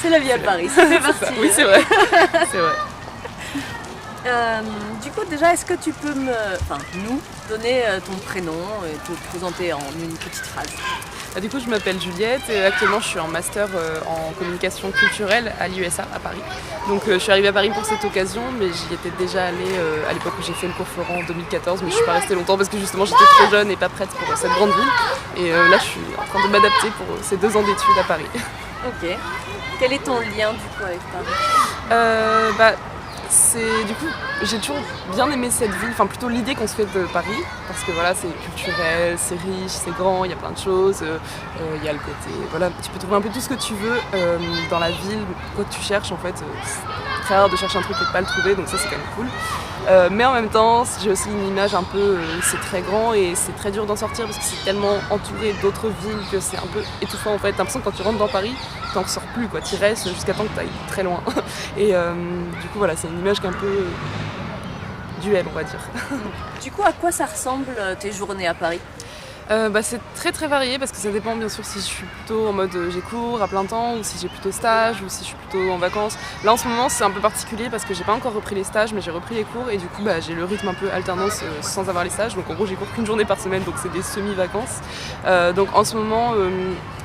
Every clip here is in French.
C'est la vie à Paris, ça fait partie. Ça. Oui, c'est vrai. C'est vrai. Du coup, déjà, est-ce que tu peux nous donner ton prénom et te présenter en une petite phrase? Du coup, je m'appelle Juliette et actuellement je suis en master en communication culturelle à l'USA à Paris. Donc je suis arrivée à Paris pour cette occasion, mais j'y étais déjà allée à l'époque où j'ai fait le cours Florent en 2014, mais je suis pas restée longtemps parce que justement j'étais trop jeune et pas prête pour cette grande ville. Et là, je suis en train de m'adapter pour ces 2 ans d'études à Paris. Ok. Quel est ton lien du coup avec Paris? Du coup, j'ai toujours bien aimé cette ville, enfin plutôt l'idée qu'on se fait de Paris, parce que voilà, c'est culturel, c'est riche, c'est grand, il y a plein de choses, il y a le côté, voilà, tu peux trouver un peu tout ce que tu veux dans la ville, quoi que tu cherches en fait, c'est très rare de chercher un truc et de pas le trouver, donc ça c'est quand même cool. Mais en même temps, j'ai aussi une image un peu, c'est très grand et c'est très dur d'en sortir parce que c'est tellement entouré d'autres villes que c'est un peu étouffant en fait. T'as l'impression que quand tu rentres dans Paris, t'en ressors plus quoi, t'y restes jusqu'à temps que t'ailles très loin. Et du coup voilà, c'est une image qui est un peu duel on va dire. Du coup, à quoi ça ressemble tes journées à Paris? C'est très très varié parce que ça dépend bien sûr si je suis plutôt en mode j'ai cours à plein temps ou si j'ai plutôt stage ou si je suis plutôt en vacances. Là en ce moment c'est un peu particulier parce que j'ai pas encore repris les stages mais j'ai repris les cours et du coup j'ai le rythme un peu alternance sans avoir les stages, donc en gros j'ai cours qu'une journée par semaine, donc c'est des semi-vacances. Donc en ce moment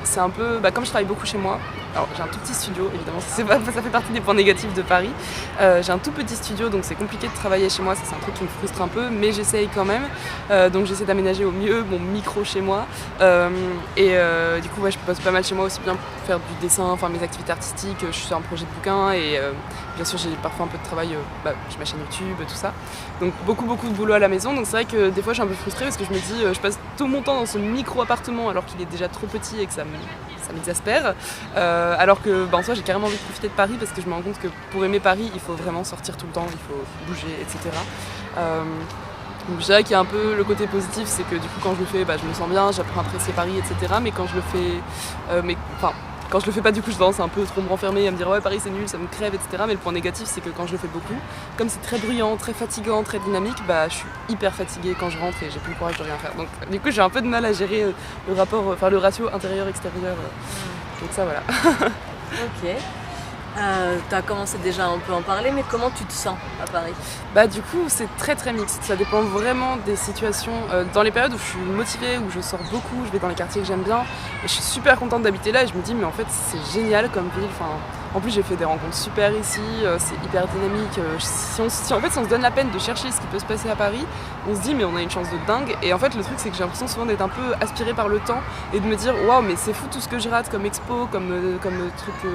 c'est un peu, comme je travaille beaucoup chez moi, alors j'ai un tout petit studio évidemment, ça fait partie des points négatifs de Paris. J'ai un tout petit studio donc c'est compliqué de travailler chez moi, ça c'est un truc qui me frustre un peu, mais j'essaye quand même. Donc j'essaie d'aménager au mieux mon micro chez moi. Du coup je bosse pas mal chez moi aussi bien pour faire du dessin, enfin mes activités artistiques, je suis sur un projet de bouquin et bien sûr j'ai parfois un peu de travail, j'ai ma chaîne YouTube, tout ça. Donc beaucoup de boulot à la maison, donc c'est vrai que des fois je suis un peu frustrée parce que je me dis je passe tout mon temps dans ce micro appartement alors qu'il est déjà trop petit et que ça m'exaspère. Alors que en soi j'ai carrément envie de profiter de Paris parce que je me rends compte que pour aimer Paris il faut vraiment sortir tout le temps, il faut bouger, etc. Donc je dirais qu'il y a un peu le côté positif, c'est que du coup quand je le fais, je me sens bien, j'apprends à apprécier Paris, etc. Mais quand je le fais, quand je le fais pas, du coup je tendance un peu trop me renfermer et à me dire ouais Paris c'est nul, ça me crève, etc. Mais le point négatif c'est que quand je le fais beaucoup, comme c'est très bruyant, très fatigant, très dynamique, je suis hyper fatiguée quand je rentre et j'ai plus le courage de rien faire. Donc du coup j'ai un peu de mal à gérer le ratio intérieur-extérieur. Donc ça voilà. Ok. Tu as commencé déjà un peu à en parler, mais comment tu te sens à Paris? Du coup c'est très très mixte, ça dépend vraiment des situations. Dans les périodes où je suis motivée, où je sors beaucoup, je vais dans les quartiers que j'aime bien, et je suis super contente d'habiter là et je me dis mais en fait c'est génial comme ville. En plus j'ai fait des rencontres super ici, c'est hyper dynamique. Si on se donne la peine de chercher ce qui peut se passer à Paris, on se dit mais on a une chance de dingue. Et en fait le truc c'est que j'ai l'impression souvent d'être un peu aspirée par le temps et de me dire waouh mais c'est fou tout ce que je rate comme expo, comme truc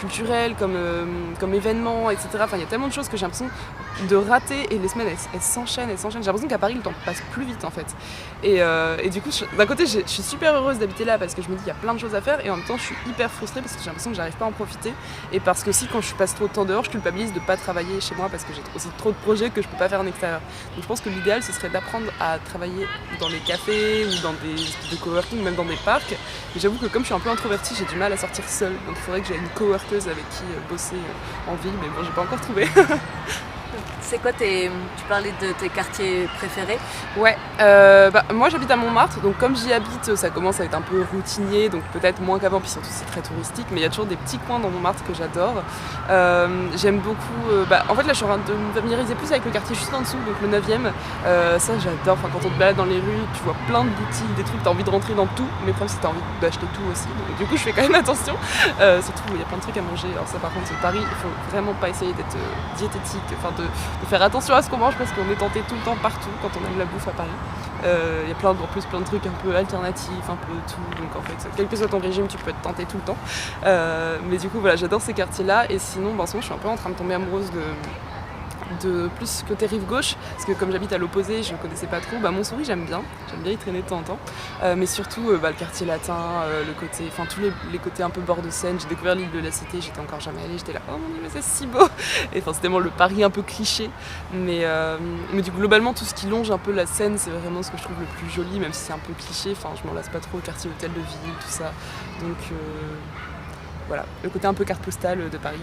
culturel, comme événement, etc. Enfin il y a tellement de choses que j'ai l'impression de rater et les semaines elles s'enchaînent. J'ai l'impression qu'à Paris le temps passe plus vite en fait. Et du coup d'un côté je suis super heureuse d'habiter là parce que je me dis il y a plein de choses à faire et en même temps je suis hyper frustrée parce que j'ai l'impression que j'arrive pas à en profiter. Et parce que aussi quand je passe trop de temps dehors, je culpabilise de ne pas travailler chez moi parce que j'ai aussi trop de projets que je peux pas faire en extérieur. Donc je pense que l'idéal ce serait d'apprendre à travailler dans les cafés ou dans des espèces de coworking, même dans des parcs. Et j'avoue que comme je suis un peu introvertie, j'ai du mal à sortir seule. Donc il faudrait que j'aie une coworkeuse avec qui bosser en ville, mais bon j'ai pas encore trouvé. C'est quoi tu parlais de tes quartiers préférés? Ouais, moi j'habite à Montmartre, donc comme j'y habite, ça commence à être un peu routinier, donc peut-être moins qu'avant, puis surtout c'est très touristique, mais il y a toujours des petits coins dans Montmartre que j'adore. J'aime beaucoup, en fait là je suis en train de me familiariser plus avec le quartier juste en dessous, donc le 9e, ça j'adore, quand on te balade dans les rues, tu vois plein de boutiques, des trucs, t'as envie de rentrer dans tout, mais le problème c'est que t'as envie d'acheter tout aussi, donc du coup je fais quand même attention, surtout il y a plein de trucs à manger, alors ça par contre Paris, il faut vraiment pas essayer d'être diététique, de faire attention à ce qu'on mange parce qu'on est tenté tout le temps partout quand on aime la bouffe à Paris. Il y a plein de trucs un peu alternatifs, un peu tout, donc en fait quel que soit ton régime tu peux être tenté tout le temps. Mais du coup voilà, j'adore ces quartiers là et sinon en ce moment je suis un peu en train de tomber amoureuse de plus côté rive gauche parce que comme j'habite à l'opposé je ne connaissais pas trop. Montsouris j'aime bien y traîner de temps en temps, mais surtout le quartier latin, le côté, tous les côtés un peu bord de Seine. J'ai découvert l'île de la Cité, j'étais encore jamais allée, j'étais là oh mon dieu mais c'est si beau, et c'est tellement le Paris un peu cliché, mais du coup globalement tout ce qui longe un peu la Seine c'est vraiment ce que je trouve le plus joli, même si c'est un peu cliché, je m'en lasse pas trop, quartier hôtel de ville, tout ça, donc voilà, le côté un peu carte postale de Paris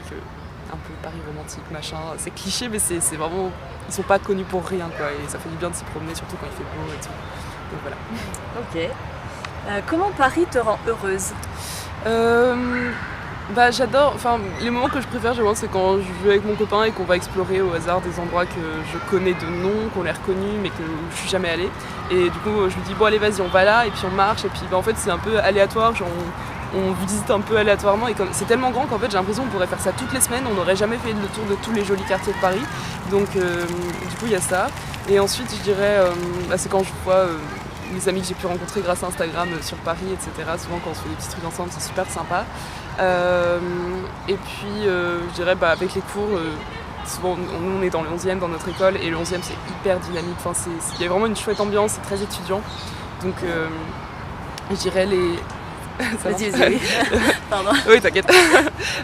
un peu Paris romantique, machin, c'est cliché mais c'est vraiment, ils sont pas connus pour rien quoi, et ça fait du bien de s'y promener surtout quand il fait beau et tout, donc voilà. Ok. Comment Paris te rend heureuse? Bah j'adore, enfin les moments que je préfère c'est quand je vais avec mon copain et qu'on va explorer au hasard des endroits que je connais de nom, qu'on a reconnus mais que je suis jamais allée. Et du coup je lui dis bon allez vas-y on va là et puis on marche et puis en fait c'est un peu aléatoire, genre on visite un peu aléatoirement et c'est tellement grand qu'en fait j'ai l'impression qu'on pourrait faire ça toutes les semaines, on n'aurait jamais fait le tour de tous les jolis quartiers de Paris. Donc du coup il y a ça. Et ensuite je dirais c'est quand je vois mes amis que j'ai pu rencontrer grâce à Instagram sur Paris, etc. Souvent quand on se fait des petits trucs ensemble, c'est super sympa. Et puis je dirais avec les cours, souvent nous on est dans le 11e dans notre école et le 11e c'est hyper dynamique, enfin, il y a vraiment une chouette ambiance, c'est très étudiant. Donc je dirais les... Vas-y. Pardon. Oui, t'inquiète.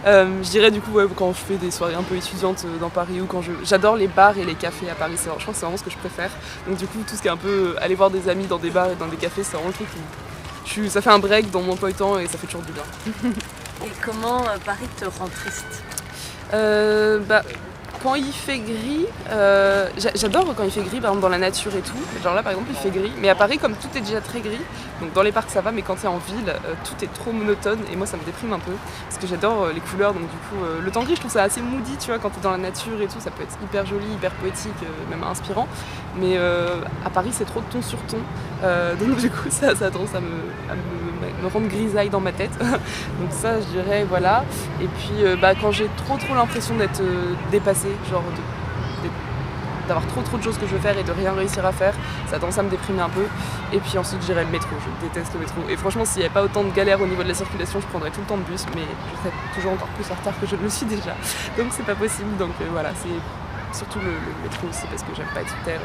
Je dirais du coup quand je fais des soirées un peu étudiantes dans Paris ou quand j'adore les bars et les cafés à Paris, je crois que c'est vraiment ce que je préfère. Donc du coup tout ce qui est un peu aller voir des amis dans des bars et dans des cafés, c'est vraiment le truc où ça fait un break dans mon emploi du temps et ça fait toujours du bien. Et comment Paris te rend triste? Quand il fait gris, j'adore quand il fait gris, par exemple dans la nature et tout. Genre là par exemple il fait gris, mais à Paris comme tout est déjà très gris, donc dans les parcs ça va, mais quand c'est en ville, tout est trop monotone et moi ça me déprime un peu parce que j'adore les couleurs, donc du coup le temps gris je trouve ça assez moody, tu vois, quand t'es dans la nature et tout, ça peut être hyper joli, hyper poétique, même inspirant, mais à Paris c'est trop de ton sur ton, donc du coup ça a tendance à me rendre grisaille dans ma tête. Donc ça je dirais voilà. Et puis quand j'ai trop l'impression d'être dépassée, genre d'avoir trop de choses que je veux faire et de rien réussir à faire, ça a tendance à me déprimer un peu. Et puis ensuite je dirais le métro, je déteste le métro. Et franchement s'il n'y avait pas autant de galères au niveau de la circulation, je prendrais tout le temps de bus, mais je serais toujours encore plus en retard que je ne le suis déjà. Donc c'est pas possible, donc voilà, c'est surtout le métro aussi parce que j'aime pas être sous terre,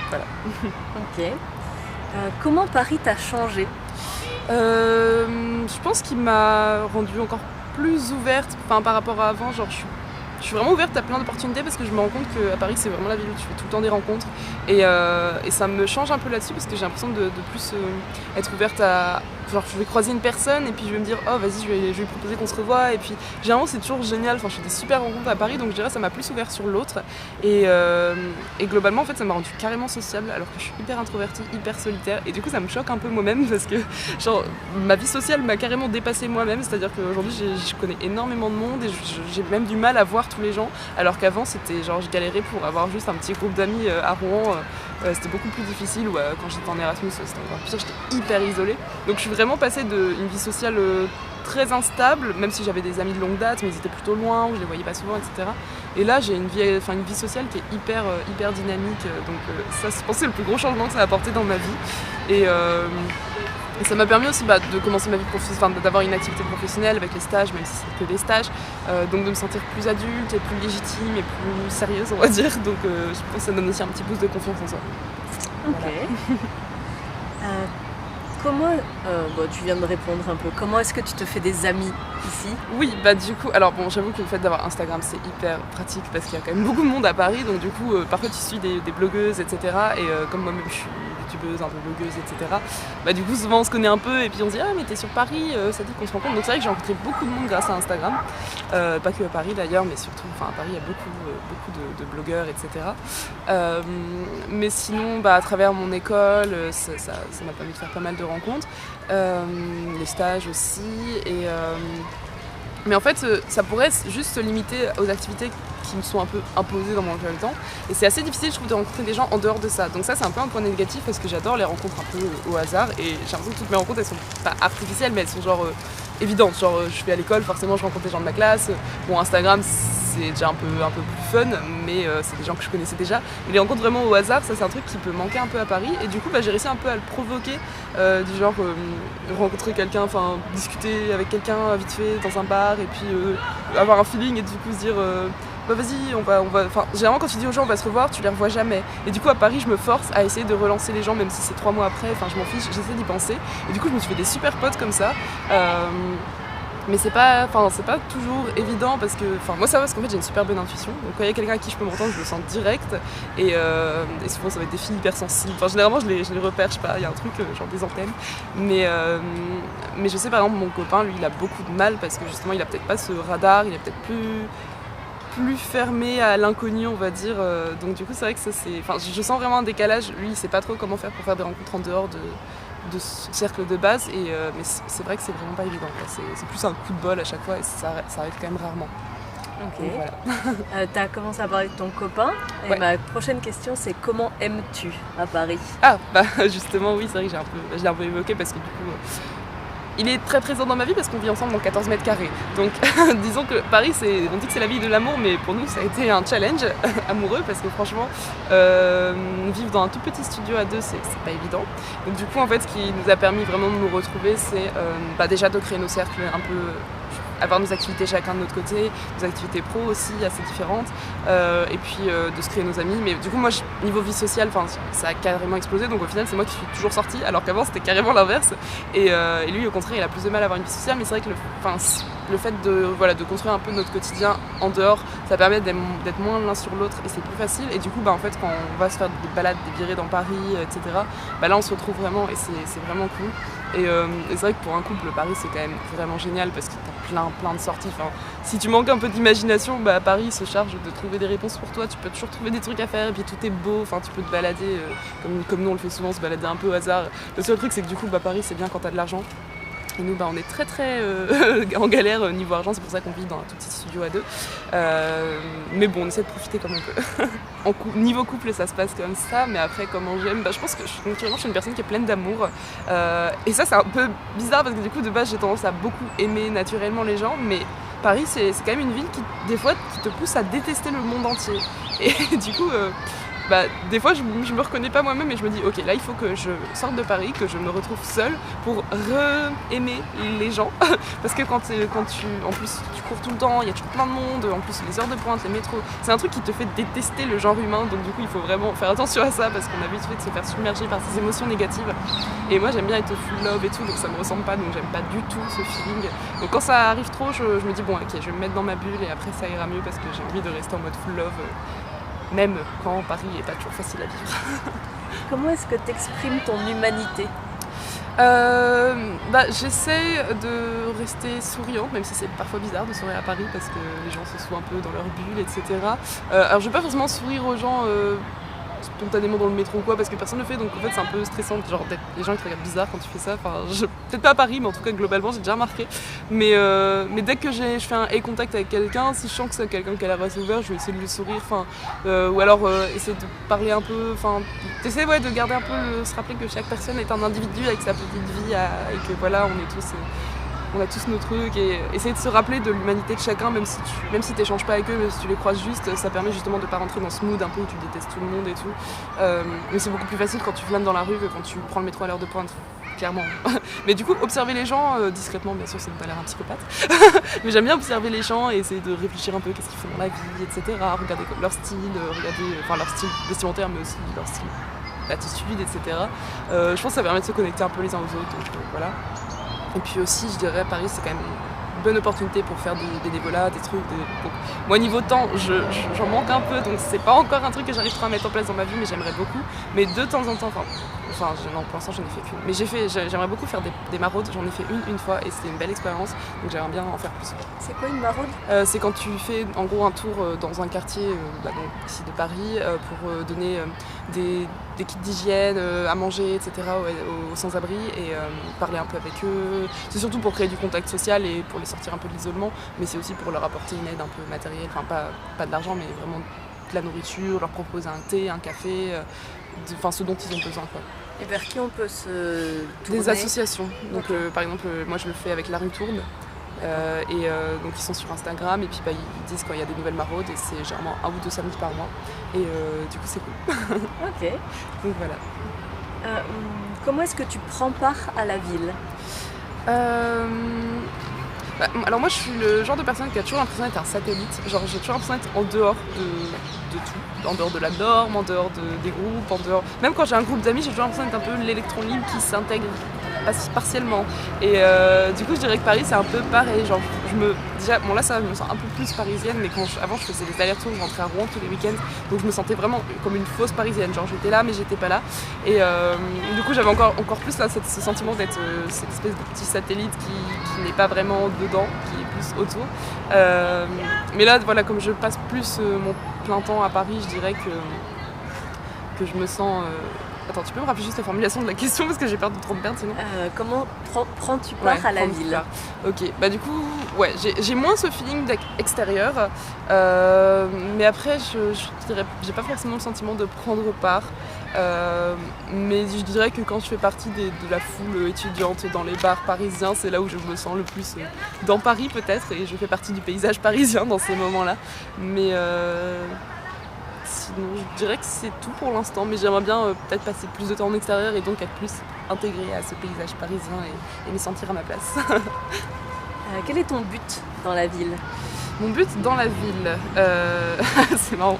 voilà. Ok. Comment Paris t'a changé? Je pense qu'il m'a rendue encore plus ouverte par rapport à avant. Genre, je suis vraiment ouverte à plein d'opportunités parce que je me rends compte qu'à Paris c'est vraiment la ville où tu fais tout le temps des rencontres et ça me change un peu là-dessus parce que j'ai l'impression de plus être ouverte à... Genre je vais croiser une personne et puis je vais me dire oh vas-y je vais lui proposer qu'on se revoie et puis généralement c'est toujours génial, enfin je fais des super rencontres à Paris donc je dirais ça m'a plus ouvert sur l'autre et globalement en fait ça m'a rendu carrément sociable alors que je suis hyper introvertie, hyper solitaire et du coup ça me choque un peu moi-même parce que genre ma vie sociale m'a carrément dépassée moi-même, c'est-à-dire qu'aujourd'hui je connais énormément de monde et j'ai même du mal à voir tous les gens alors qu'avant c'était genre je galérais pour avoir juste un petit groupe d'amis à Rouen, c'était beaucoup plus difficile ou quand j'étais en Erasmus c'était encore pire, j'étais hyper isolée donc je suis vraiment passée d'une vie sociale très instable, même si j'avais des amis de longue date mais ils étaient plutôt loin ou je les voyais pas souvent etc. Et là j'ai une vie sociale qui est hyper dynamique donc ça je pense que c'est le plus gros changement que ça a apporté dans ma vie et ça m'a permis aussi de commencer ma vie professionnelle, d'avoir une activité professionnelle avec les stages, même si c'est que des stages, donc de me sentir plus adulte et plus légitime et plus sérieuse on va dire, donc je pense que ça donne aussi un petit boost de confiance en soi. Ok. Voilà. Comment, tu viens de me répondre un peu, comment est-ce que tu te fais des amis ici? Oui, du coup, alors bon, j'avoue que le fait d'avoir Instagram c'est hyper pratique parce qu'il y a quand même beaucoup de monde à Paris, donc du coup, parfois tu suis des blogueuses, etc. Et comme moi-même je suis youtubeuse, un peu blogueuse, etc. Du coup, souvent on se connaît un peu et puis on se dit ah mais t'es sur Paris, ça dit qu'on se rencontre. Donc c'est vrai que j'ai rencontré beaucoup de monde grâce à Instagram, pas que à Paris d'ailleurs, mais surtout, à Paris il y a beaucoup de blogueurs, etc. Mais sinon, à travers mon école, ça m'a permis de faire pas mal de rencontres, les stages aussi, mais en fait ça pourrait juste se limiter aux activités qui me sont un peu imposées dans mon emploi du temps et c'est assez difficile je trouve de rencontrer des gens en dehors de ça, donc ça c'est un peu un point négatif parce que j'adore les rencontres un peu au hasard et j'ai l'impression que toutes mes rencontres elles sont pas artificielles mais elles sont genre évidentes, genre je vais à l'école forcément je rencontre des gens de ma classe, bon Instagram c'est déjà un peu plus fun mais c'est des gens que je connaissais déjà, mais les rencontres vraiment au hasard ça c'est un truc qui peut manquer un peu à Paris et du coup j'ai réussi un peu à le provoquer du genre rencontrer quelqu'un, enfin discuter avec quelqu'un vite fait dans un bar et puis avoir un feeling et du coup se dire vas-y on va enfin généralement quand tu dis aux gens on va se revoir tu les revois jamais et du coup à Paris je me force à essayer de relancer les gens même si c'est 3 mois après, enfin je m'en fiche, j'essaie d'y penser et du coup je me suis fait des super potes comme ça mais c'est pas toujours évident parce que moi ça va parce qu'en fait j'ai une super bonne intuition donc quand il y a quelqu'un à qui je peux m'entendre je le sens direct et souvent ça va être des filles hyper sensibles, enfin généralement je les repère, je sais pas, il y a un truc genre des antennes mais je sais par exemple mon copain lui il a beaucoup de mal parce que justement il a peut-être pas ce radar, il est peut-être plus fermé à l'inconnu on va dire, donc du coup c'est vrai que ça c'est, je sens vraiment un décalage, lui il sait pas trop comment faire pour faire des rencontres en dehors de ce cercle de base, mais c'est vrai que c'est vraiment pas évident, quoi. C'est plus un coup de bol à chaque fois et ça arrive quand même rarement. Ok. Donc, voilà. Tu as commencé à parler de ton copain. Et Ouais. ma prochaine question, c'est comment aimes-tu à Paris? Ah, bah justement, oui, c'est vrai que je l'ai un peu évoqué parce que du coup, il est très présent dans ma vie parce qu'on vit ensemble dans 14 mètres carrés. Donc, disons que Paris, on dit que c'est la ville de l'amour, mais pour nous, ça a été un challenge amoureux parce que franchement, vivre dans un tout petit studio à deux, c'est pas évident. Donc, du coup, en fait, ce qui nous a permis vraiment de nous retrouver, c'est déjà de créer nos cercles un peu. Avoir nos activités chacun de notre côté, nos activités pro aussi assez différentes, et puis de se créer nos amis. Mais du coup, moi, niveau vie sociale, ça a carrément explosé, donc au final, c'est moi qui suis toujours sortie, alors qu'avant, c'était carrément l'inverse. Et lui, au contraire, il a plus de mal à avoir une vie sociale, mais c'est vrai que le fait de construire un peu notre quotidien en dehors, ça permet d'être moins l'un sur l'autre, et c'est plus facile. Et du coup, en fait, quand on va se faire des balades, des virées dans Paris, etc., là, on se retrouve vraiment, et c'est vraiment cool. Et c'est vrai que pour un couple, Paris, c'est quand même vraiment génial, parce que t'as plein de sorties. Si tu manques un peu d'imagination, Paris se charge de trouver des réponses pour toi. Tu peux toujours trouver des trucs à faire et puis tout est beau. Tu peux te balader comme nous on le fait souvent, se balader un peu au hasard. Le seul truc c'est que du coup Paris c'est bien quand t'as de l'argent. Et nous on est très en galère niveau argent, c'est pour ça qu'on vit dans un tout petit studio à deux. Mais bon, on essaie de profiter comme on peut. Niveau couple ça se passe comme ça, mais après comment j'aime, je pense que naturellement je suis une personne qui est pleine d'amour. Et ça c'est un peu bizarre parce que du coup de base j'ai tendance à beaucoup aimer naturellement les gens, mais Paris c'est quand même une ville qui des fois qui te pousse à détester le monde entier. Et du coup des fois je me reconnais pas moi-même et je me dis ok là il faut que je sorte de Paris, que je me retrouve seule pour re-aimer les gens parce que quand en plus tu cours tout le temps, il y a toujours plein de monde, en plus les heures de pointe, les métros, c'est un truc qui te fait détester le genre humain, donc du coup il faut vraiment faire attention à ça parce qu'on a vite fait de se faire submerger par ces émotions négatives et moi j'aime bien être full love et tout, donc ça me ressemble pas, donc j'aime pas du tout ce feeling. Donc quand ça arrive trop je me dis bon ok je vais me mettre dans ma bulle et après ça ira mieux parce que j'ai envie de rester en mode full love. Même quand Paris n'est pas toujours facile à vivre. Comment est-ce que tu exprimes ton humanité? J'essaie de rester souriante, même si c'est parfois bizarre de sourire à Paris parce que les gens se souent un peu dans leur bulle, etc. Alors je vais pas forcément sourire aux gens spontanément dans le métro ou quoi parce que personne ne le fait, donc en fait c'est un peu stressant, genre les gens qui te regardent bizarre quand tu fais ça, peut-être pas à Paris mais en tout cas globalement j'ai déjà remarqué, mais dès que je fais un eye contact avec quelqu'un, si je sens que c'est quelqu'un qui a l'air assez ouvert, je vais essayer de lui sourire, ou alors essayer de parler un peu, t'essaies de garder un peu, se rappeler que chaque personne est un individu avec sa petite vie et que voilà on a tous nos trucs et essayer de se rappeler de l'humanité de chacun, même si t'échanges pas avec eux, même si tu les croises juste, ça permet justement de pas rentrer dans ce mood un peu où tu détestes tout le monde et tout. Mais c'est beaucoup plus facile quand tu flânes dans la rue que quand tu prends le métro à l'heure de pointe, clairement. Mais du coup, observer les gens discrètement, bien sûr, ça me pas l'air un psychopathe. Mais j'aime bien observer les gens et essayer de réfléchir un peu qu'est-ce qu'ils font dans la vie, etc. Regarder leur style, leur style vestimentaire, mais aussi leur style d'attitude, etc. Je pense que ça permet de se connecter un peu les uns aux autres, donc voilà. Et puis aussi, je dirais, Paris, c'est quand même une bonne opportunité pour faire des bénévolats, des trucs. Donc, moi, niveau temps, j'en manque un peu, donc c'est pas encore un truc que j'arrive trop à mettre en place dans ma vie, mais j'aimerais beaucoup. Mais de temps en temps, non, pour l'instant, j'en ai fait qu'une. Mais j'aimerais beaucoup faire des maraudes, j'en ai fait une fois, et c'était une belle expérience, donc j'aimerais bien en faire plus. C'est quoi une maraude? C'est quand tu fais en gros un tour dans un quartier donc, ici de Paris pour donner des kits d'hygiène, à manger, etc. aux sans-abri et parler un peu avec eux. C'est surtout pour créer du contact social et pour les sortir un peu de l'isolement, mais c'est aussi pour leur apporter une aide un peu matérielle, pas de l'argent, mais vraiment de la nourriture, leur proposer un thé, un café, ce dont ils ont besoin, quoi. Et vers qui on peut se tourner? Des associations. Donc par exemple, moi je le fais avec La Rue Tourne. Donc ils sont sur Instagram et puis ils disent quand il y a des nouvelles maraudes et c'est généralement 1 ou 2 samedis par mois et du coup c'est cool. Ok. Donc voilà. Comment est-ce que tu prends part à la ville? Alors moi je suis le genre de personne qui a toujours l'impression d'être un satellite, genre j'ai toujours l'impression d'être en dehors de tout, en dehors de la norme, en dehors des groupes, même quand j'ai un groupe d'amis j'ai toujours l'impression d'être un peu l'électron libre qui s'intègre partiellement. Et du coup je dirais que Paris c'est un peu pareil, genre là ça je me sens un peu plus parisienne, mais avant je faisais des allers-retours, je rentrais à Rouen tous les week-ends, donc je me sentais vraiment comme une fausse parisienne, genre j'étais là mais j'étais pas là, et du coup j'avais encore plus là, ce sentiment d'être cette espèce de petit satellite qui n'est pas vraiment dedans, qui est plus autour, mais là voilà, comme je passe plus mon plein temps à Paris, je dirais que je me sens Attends, tu peux me rappeler juste la formulation de la question parce que j'ai peur de trop me perdre sinon. Comment prends-tu part à la ville? Ok, bah du coup, ouais, j'ai moins ce feeling extérieur, mais après, je dirais, j'ai pas forcément le sentiment de prendre part, mais je dirais que quand je fais partie de la foule étudiante dans les bars parisiens, c'est là où je me sens le plus dans Paris peut-être, et je fais partie du paysage parisien dans ces moments-là, mais sinon, je dirais que c'est tout pour l'instant, mais j'aimerais bien peut-être passer plus de temps en extérieur et donc être plus intégrée à ce paysage parisien et me sentir à ma place. Quel est ton but dans la ville? Mon but dans la ville, c'est marrant,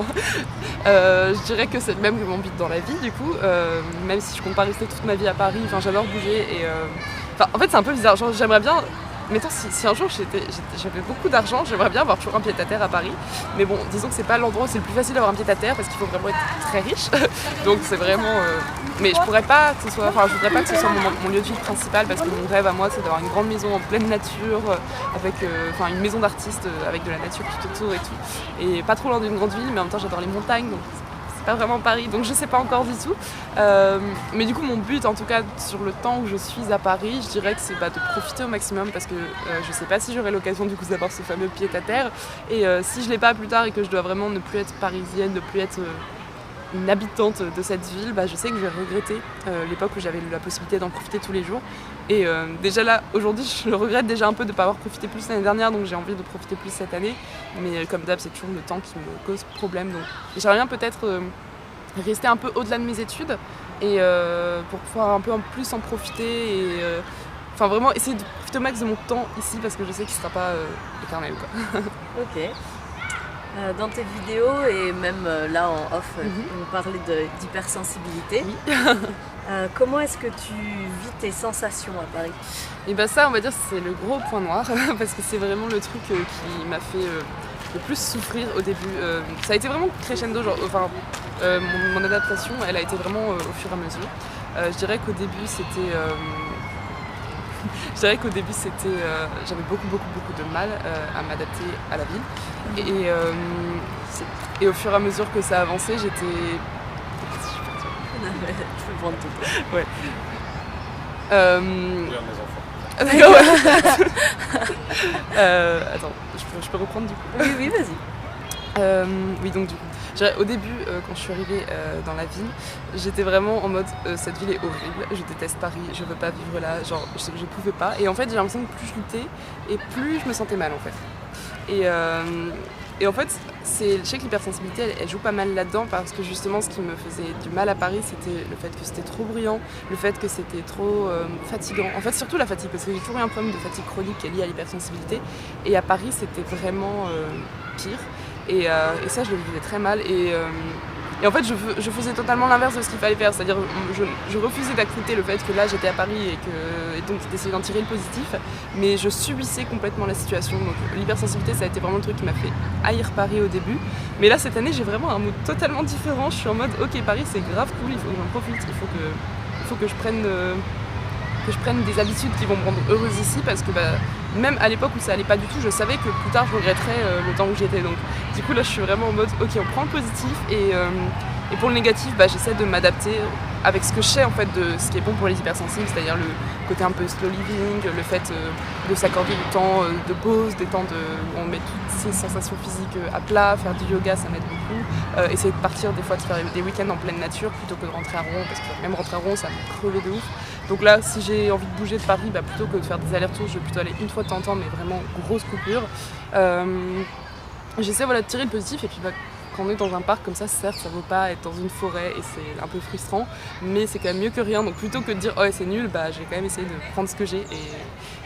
je dirais que c'est le même que mon but dans la vie du coup, même si je compte pas rester toute ma vie à Paris, j'adore bouger et en fait c'est un peu bizarre, genre, j'aimerais bien. Mettons, si un jour j'avais beaucoup d'argent, j'aimerais bien avoir toujours un pied-à-terre à Paris. Mais bon, disons que c'est pas l'endroit où c'est le plus facile d'avoir un pied-à-terre parce qu'il faut vraiment être très riche. Donc c'est vraiment... Mais je pourrais pas que ce soit... Enfin, je voudrais pas que ce soit mon lieu de vie principal parce que mon rêve à moi, c'est d'avoir une grande maison en pleine nature, avec une maison d'artiste avec de la nature tout autour et tout. Et pas trop loin d'une grande ville, mais en même temps j'adore les montagnes, donc pas vraiment Paris, donc je sais pas encore du tout. Mais du coup, mon but, en tout cas, sur le temps où je suis à Paris, je dirais que c'est de profiter au maximum parce que je sais pas si j'aurai l'occasion du coup d'avoir ce fameux pied-à-terre. Et si je l'ai pas plus tard et que je dois vraiment ne plus être parisienne, ne plus être une habitante de cette ville, je sais que je vais regretter l'époque où j'avais la possibilité d'en profiter tous les jours. Et déjà là, aujourd'hui, je le regrette déjà un peu de ne pas avoir profité plus l'année dernière, donc j'ai envie de profiter plus cette année. Mais comme d'hab, c'est toujours le temps qui me cause problème. Donc j'aimerais bien peut-être rester un peu au-delà de mes études et pour pouvoir un peu en plus en profiter et vraiment essayer de profiter au max de mon temps ici parce que je sais qu'il ne sera pas éternel, quoi. Ok. Dans tes vidéos et même là en off, on parlait d'hypersensibilité. Oui. Comment est-ce que tu vis tes sensations à Paris? Et ça, on va dire, c'est le gros point noir parce que c'est vraiment le truc qui m'a fait le plus souffrir au début. Ça a été vraiment crescendo, mon adaptation, elle a été vraiment au fur et à mesure. Je dirais qu'au début, c'était... j'avais beaucoup de mal à m'adapter à la ville et au fur et à mesure que ça avançait, j'étais... Je peux prendre tout le temps. Ouais. Mes enfants. D'accord, ouais. Attends, je peux reprendre du coup. Oui, vas-y. Oui, donc du coup, au début, quand je suis arrivée dans la ville, j'étais vraiment en mode cette ville est horrible, je déteste Paris, je veux pas vivre là, je pouvais pas. Et en fait, j'ai l'impression que plus je luttais et plus je me sentais mal en fait. Et en fait, je sais que l'hypersensibilité, elle joue pas mal là-dedans parce que justement, ce qui me faisait du mal à Paris, c'était le fait que c'était trop bruyant, le fait que c'était trop fatigant. En fait, surtout la fatigue, parce que j'ai toujours eu un problème de fatigue chronique qui est lié à l'hypersensibilité. Et à Paris, c'était vraiment pire. Et ça, je le vivais très mal. Et en fait, je faisais totalement l'inverse de ce qu'il fallait faire. C'est-à-dire, je refusais d'accepter le fait que là, j'étais à Paris et donc d'essayer d'en tirer le positif. Mais je subissais complètement la situation. Donc l'hypersensibilité, ça a été vraiment le truc qui m'a fait haïr Paris au début. Mais là, cette année, j'ai vraiment un mood totalement différent. Je suis en mode, ok, Paris, c'est grave cool, il faut que j'en profite. Il faut que je prenne des habitudes qui vont me rendre heureuse ici parce que même à l'époque où ça allait pas du tout, je savais que plus tard je regretterais le temps où j'étais. Donc du coup là je suis vraiment en mode ok, on prend le positif et pour le négatif j'essaie de m'adapter avec ce que je sais en fait de ce qui est bon pour les hypersensibles, c'est-à-dire le côté un peu slow living, le fait de s'accorder du temps de pause, des temps où on met toutes ces sensations physiques à plat, faire du yoga ça m'aide beaucoup, essayer de partir des fois de faire des week-ends en pleine nature plutôt que de rentrer à Rouen parce que même rentrer à Rouen ça me crevait de ouf. Donc là si j'ai envie de bouger de Paris, plutôt que de faire des allers-retours, je vais plutôt aller une fois de temps en temps mais vraiment grosse coupure. J'essaie de tirer le positif et puis quand on est dans un parc comme ça, certes ça vaut pas être dans une forêt et c'est un peu frustrant, mais c'est quand même mieux que rien. Donc plutôt que de dire oh c'est nul, je vais quand même essayer de prendre ce que j'ai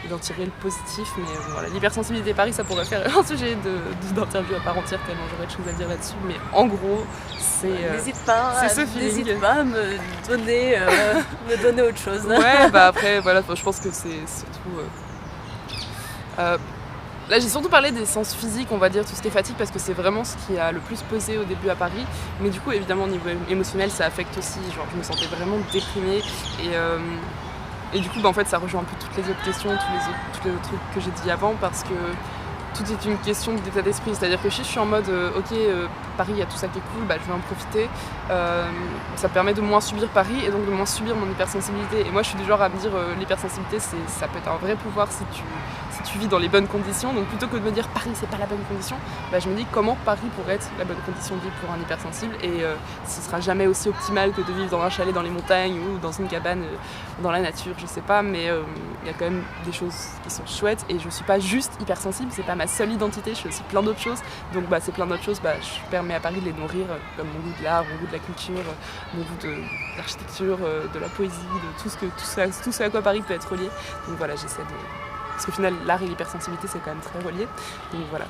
et d'en tirer le positif. Mais voilà, l'hypersensibilité Paris, ça pourrait faire un sujet d'interview à part entière tellement j'aurais de choses à dire là-dessus. Mais en gros, c'est n'hésite pas à me donner autre chose. Ouais, après voilà, je pense que c'est surtout là, j'ai surtout parlé des sens physiques, on va dire, tout ce qui est fatigue, parce que c'est vraiment ce qui a le plus pesé au début à Paris. Mais du coup, évidemment, au niveau émotionnel, ça affecte aussi. Je me sentais vraiment déprimée. Et du coup, en fait, ça rejoint un peu toutes les autres questions, tous les autres trucs que j'ai dit avant, parce que tout est une question d'état d'esprit. C'est-à-dire que si je suis en mode, ok, Paris, il y a tout ça qui est cool, je vais en profiter. Ça permet de moins subir Paris et donc de moins subir mon hypersensibilité. Et moi je suis du genre à me dire l'hypersensibilité ça peut être un vrai pouvoir si tu vis dans les bonnes conditions. Donc plutôt que de me dire Paris c'est pas la bonne condition, je me dis comment Paris pourrait être la bonne condition de vie pour un hypersensible. Et ce sera jamais aussi optimal que de vivre dans un chalet dans les montagnes ou dans une cabane dans la nature, je sais pas, mais il y a quand même des choses qui sont chouettes et je suis pas juste hypersensible, c'est pas ma seule identité, je suis aussi plein d'autres choses. Donc c'est plein d'autres choses, je permets à Paris de les nourrir, comme mon goût de l'art, mon goût de la culture, mon goût de l'architecture, de la poésie, de tout ce à quoi Paris peut être relié. Donc voilà, j'essaie de... Parce qu'au final, l'art et l'hypersensibilité, c'est quand même très relié. Donc voilà.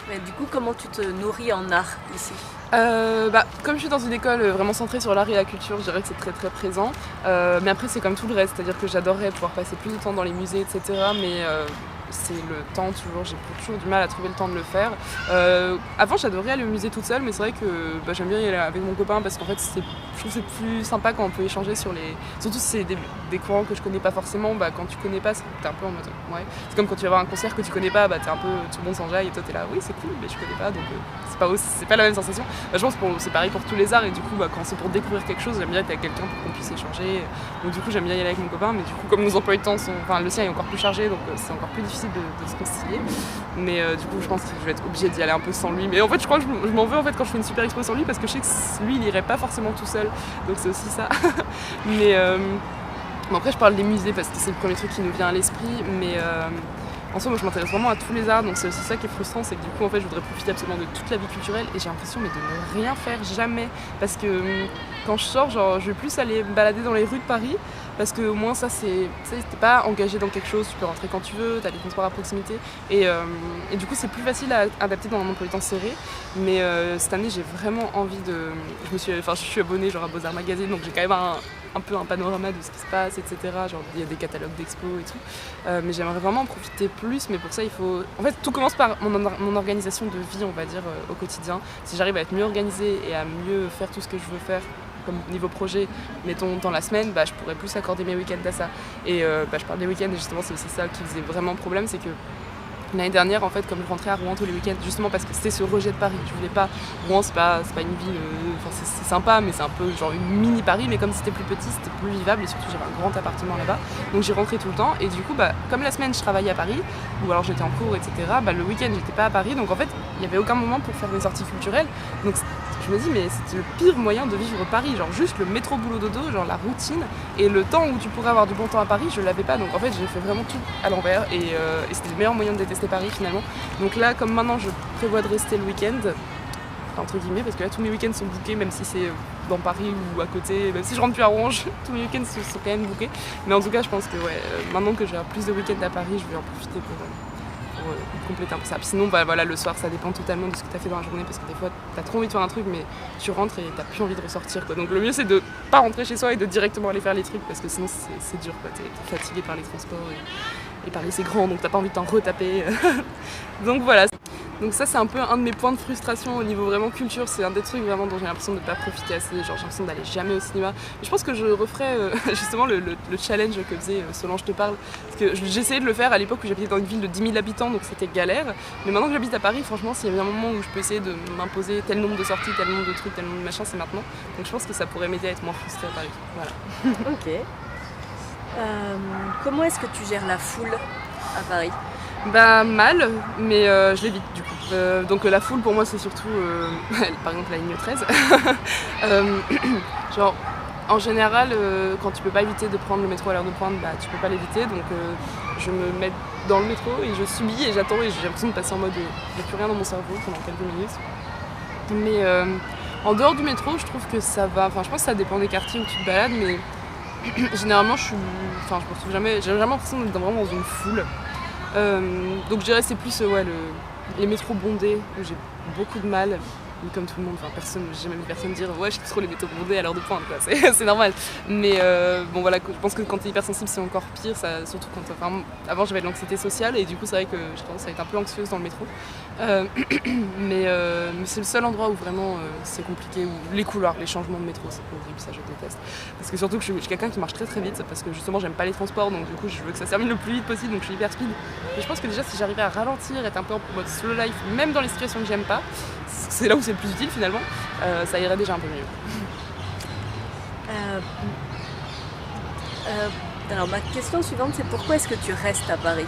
Mais du coup, comment tu te nourris en art ici ? Comme je suis dans une école vraiment centrée sur l'art et la culture, je dirais que c'est très très présent. Mais après, c'est comme tout le reste, c'est-à-dire que j'adorerais pouvoir passer plus de temps dans les musées, etc. Mais c'est le temps, j'ai toujours du mal à trouver le temps de le faire. Avant, j'adorais aller au musée toute seule, mais c'est vrai que j'aime bien y aller avec mon copain parce qu'en fait, je trouve que c'est plus sympa quand on peut échanger sur les... Surtout si c'est des courants que je connais pas forcément, quand tu connais pas, t'es un peu en mode... Ouais. C'est comme quand tu vas voir un concert que tu connais pas, t'es un peu... Tout le monde s'enjaille et toi t'es là, oui c'est cool, mais je connais pas, donc c'est pas la même sensation. Je pense que c'est pareil pour tous les arts et du coup, quand c'est pour découvrir quelque chose, j'aime bien être avec quelqu'un pour qu'on puisse échanger. Donc du coup, j'aime bien y aller avec mon copain, mais du coup, comme nos emplois de temps sont... Enfin, le sien est encore plus chargé, donc c'est encore plus difficile de se concilier. Mais du coup je pense que je vais être obligée d'y aller un peu sans lui. Mais en fait je crois que je m'en veux en fait quand je fais une super expo sans lui parce que je sais que lui il irait pas forcément tout seul. Donc c'est aussi ça. Mais après je parle des musées parce que c'est le premier truc qui nous vient à l'esprit. Mais en soi moi je m'intéresse vraiment à tous les arts, donc c'est aussi ça qui est frustrant, c'est que du coup en fait je voudrais profiter absolument de toute la vie culturelle et j'ai l'impression de ne rien faire jamais. Parce que quand je sors, je vais plus aller me balader dans les rues de Paris. Parce que au moins ça t'es pas engagé dans quelque chose, tu peux rentrer quand tu veux, t'as les transports à proximité et du coup c'est plus facile à adapter dans un emploi du temps serré. Mais cette année j'ai vraiment envie de... Je suis abonnée à Beaux-Arts Magazine, donc j'ai quand même un peu un panorama de ce qui se passe, etc. Il y a des catalogues d'expos et tout. Mais j'aimerais vraiment en profiter plus, mais pour ça il faut... En fait tout commence par mon organisation de vie, on va dire, au quotidien. Si j'arrive à être mieux organisée et à mieux faire tout ce que je veux faire, comme niveau projet, mettons dans la semaine, je pourrais plus accorder mes week-ends à ça. Et je parle des week-ends et justement c'est aussi ça qui faisait vraiment problème, c'est que l'année dernière, en fait, comme je rentrais à Rouen tous les week-ends, justement parce que c'était ce rejet de Paris, je voulais pas... Rouen, c'est pas une ville... c'est sympa, mais c'est un peu genre une mini Paris, mais comme c'était plus petit, c'était plus vivable, et surtout j'avais un grand appartement là-bas. Donc j'y rentrais tout le temps, et du coup, comme la semaine, je travaillais à Paris, ou alors j'étais en cours, etc., le week-end, j'étais pas à Paris, donc en fait, il n'y avait aucun moment pour faire des sorties culturelles. Donc je me dis, mais c'était le pire moyen de vivre Paris, juste le métro boulot dodo, la routine, et le temps où tu pourrais avoir du bon temps à Paris, je l'avais pas. Donc en fait, j'ai fait vraiment tout à l'envers, et c'était le meilleur moyen de détester Paris finalement. Donc là, comme maintenant je prévois de rester le week-end, entre guillemets, parce que là tous mes week-ends sont bookés, même si c'est dans Paris ou à côté, même si je rentre plus à Rouen, tous mes week-ends sont quand même bookés. Mais en tout cas, je pense que maintenant que j'ai plus de week-ends à Paris, je vais en profiter pour compléter un peu ça. Puis sinon, le soir, ça dépend totalement de ce que tu as fait dans la journée, parce que des fois, tu as trop envie de faire un truc, mais tu rentres et tu n'as plus envie de ressortir, quoi. Donc le mieux, c'est de pas rentrer chez soi et de directement aller faire les trucs, parce que sinon, c'est dur, quoi. T'es fatigué par les transports et Paris, c'est grand, donc t'as pas envie de t'en retaper. Donc voilà. Donc ça, c'est un peu un de mes points de frustration au niveau vraiment culture. C'est un des trucs vraiment dont j'ai l'impression de ne pas profiter assez. J'ai l'impression d'aller jamais au cinéma. Mais je pense que je referai justement le challenge que faisait Solange te parle. Parce que j'essayais de le faire à l'époque où j'habitais dans une ville de 10 000 habitants, donc c'était galère. Mais maintenant que j'habite à Paris, franchement, s'il y avait un moment où je peux essayer de m'imposer tel nombre de sorties, tel nombre de trucs, tel nombre de machins, c'est maintenant. Donc je pense que ça pourrait m'aider à être moins frustrée à Paris. Voilà. Ok. Comment est-ce que tu gères la foule à Paris ? Mal, mais je l'évite du coup. Donc la foule pour moi c'est surtout par exemple la ligne 13. En général quand tu peux pas éviter de prendre le métro à l'heure de pointe, tu peux pas l'éviter, donc je me mets dans le métro et je subis et j'attends et j'ai l'impression de passer en mode j'ai plus rien dans mon cerveau pendant quelques minutes. Mais en dehors du métro je trouve que ça va, je pense que ça dépend des quartiers où tu te balades, mais généralement je me retrouve jamais, j'ai jamais l'impression d'être vraiment dans une foule. Donc je dirais c'est plus les métros bondés où j'ai beaucoup de mal, comme tout le monde, j'ai jamais vu personne dire ouais je kiffe trop les métros bondés à l'heure de pointe, quoi. C'est normal. Mais je pense que quand t'es hypersensible c'est encore pire, ça, surtout quand avant j'avais de l'anxiété sociale et du coup c'est vrai que j'ai tendance à être un peu anxieuse dans le métro. Mais c'est le seul endroit où vraiment c'est compliqué, où les couloirs, les changements de métro, c'est horrible, ça je déteste. Parce que surtout que je suis quelqu'un qui marche très très vite, parce que justement j'aime pas les transports, donc du coup je veux que ça se termine le plus vite possible, donc je suis hyper speed. Et je pense que déjà si j'arrivais à ralentir, être un peu en mode slow life, même dans les situations que j'aime pas, c'est là où c'est le plus utile finalement, ça irait déjà un peu mieux. Alors ma question suivante, c'est pourquoi est-ce que tu restes à Paris?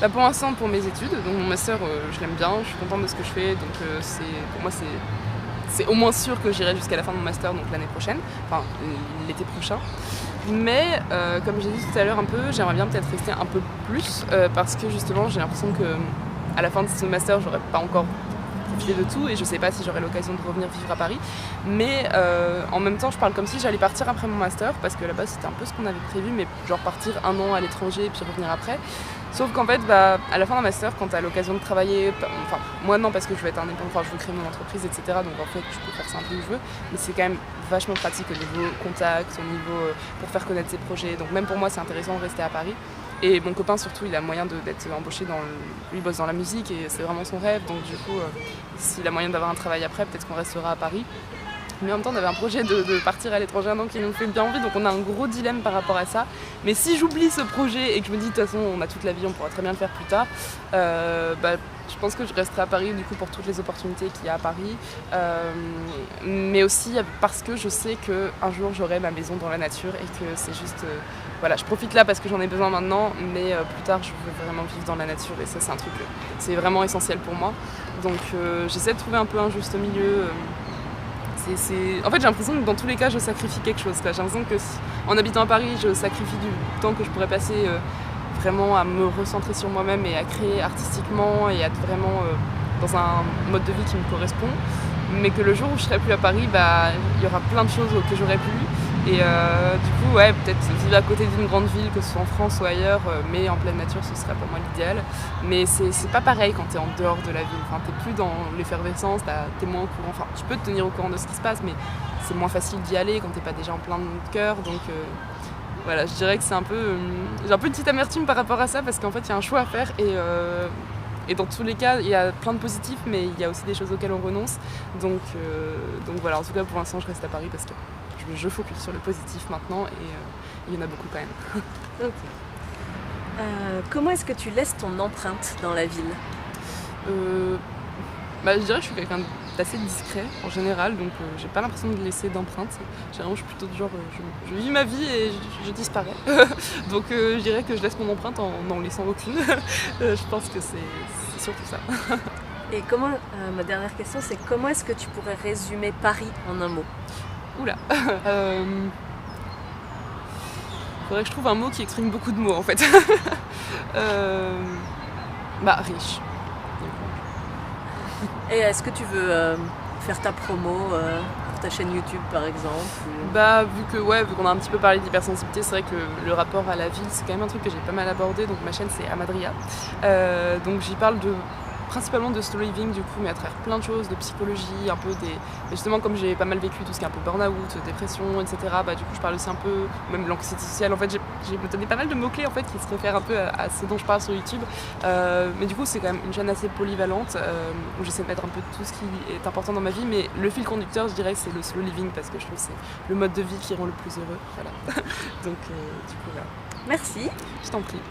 Bah, pour l'instant, pour mes études, donc mon master, je l'aime bien, je suis contente de ce que je fais, donc pour moi c'est au moins sûr que j'irai jusqu'à la fin de mon master, donc l'année prochaine, enfin l'été prochain. Mais comme j'ai dit tout à l'heure un peu, j'aimerais bien peut-être rester un peu plus parce que justement j'ai l'impression que à la fin de ce master, j'aurais pas encore profité de tout et je sais pas si j'aurai l'occasion de revenir vivre à Paris. Mais en même temps, je parle comme si j'allais partir après mon master parce que là-bas c'était un peu ce qu'on avait prévu, mais genre partir 1 an à l'étranger et puis revenir après. Sauf qu'en fait, à la fin d'un master, quand tu as l'occasion de travailler, enfin moi non parce que je veux être indépendante, enfin je veux créer mon entreprise, etc. Donc en fait, je peux faire ça un peu où je veux, mais c'est quand même vachement pratique au niveau contact, au niveau pour faire connaître ses projets. Donc même pour moi, c'est intéressant de rester à Paris. Et mon copain surtout, il a moyen d'être embauché lui il bosse dans la musique et c'est vraiment son rêve. Donc du coup, s'il a moyen d'avoir un travail après, peut-être qu'on restera à Paris. Mais en même temps, on avait un projet de partir à l'étranger un an qui nous fait bien envie, donc on a un gros dilemme par rapport à ça. Mais si j'oublie ce projet et que je me dis de toute façon on a toute la vie, on pourra très bien le faire plus tard, je pense que je resterai à Paris du coup pour toutes les opportunités qu'il y a à Paris. Mais aussi parce que je sais qu'un jour j'aurai ma maison dans la nature et que c'est juste... voilà, je profite là parce que j'en ai besoin maintenant, mais plus tard je veux vraiment vivre dans la nature et ça c'est un truc, c'est vraiment essentiel pour moi. Donc j'essaie de trouver un peu un juste milieu. En fait j'ai l'impression que dans tous les cas je sacrifie quelque chose. J'ai l'impression que en habitant à Paris je sacrifie du temps que je pourrais passer vraiment à me recentrer sur moi-même et à créer artistiquement et à être vraiment dans un mode de vie qui me correspond. Mais que le jour où je serai plus à Paris, il y aura plein de choses que j'aurais pu. Et du coup, ouais, peut-être vivre à côté d'une grande ville, que ce soit en France ou ailleurs, mais en pleine nature, ce serait pour moi l'idéal. Mais c'est pas pareil quand t'es en dehors de la ville. Enfin, t'es plus dans l'effervescence, t'es moins au courant. Enfin, tu peux te tenir au courant de ce qui se passe, mais c'est moins facile d'y aller quand t'es pas déjà en plein de cœur. Donc voilà, je dirais que c'est un peu... j'ai un peu une petite amertume par rapport à ça, parce qu'en fait, il y a un choix à faire et dans tous les cas, il y a plein de positifs, mais il y a aussi des choses auxquelles on renonce. Donc voilà, en tout cas, pour l'instant, je reste à Paris parce que je focus sur le positif maintenant et il y en a beaucoup quand même. Ok. Comment est-ce que tu laisses ton empreinte dans la ville? Je dirais que je suis quelqu'un d'assez discret en général, donc j'ai pas l'impression de laisser d'empreinte. Généralement, je suis plutôt du genre, je vis ma vie et je disparais. Donc je dirais que je laisse mon empreinte en n'en laissant aucune. Je pense que c'est surtout ça. Et ma dernière question, c'est comment est-ce que tu pourrais résumer Paris en un mot? Oula. Faudrait que je trouve un mot qui exprime beaucoup de mots en fait. Riche. Et est-ce que tu veux faire ta promo pour ta chaîne YouTube par exemple Vu qu'on a un petit peu parlé d'hypersensibilité, c'est vrai que le rapport à la ville c'est quand même un truc que j'ai pas mal abordé. Donc ma chaîne c'est Amadria. Donc j'y parle principalement de slow living du coup, mais à travers plein de choses, de psychologie, un peu justement comme j'ai pas mal vécu tout ce qui est un peu burn-out, dépression, etc. Du coup je parle aussi un peu, même l'anxiété sociale, en fait j'ai donné pas mal de mots-clés en fait qui se réfèrent un peu à ce dont je parle sur YouTube. Mais du coup c'est quand même une chaîne assez polyvalente où j'essaie de mettre un peu tout ce qui est important dans ma vie, mais le fil conducteur je dirais que c'est le slow living parce que je trouve que c'est le mode de vie qui rend le plus heureux. Voilà. Donc du coup voilà. Merci. Je t'en prie.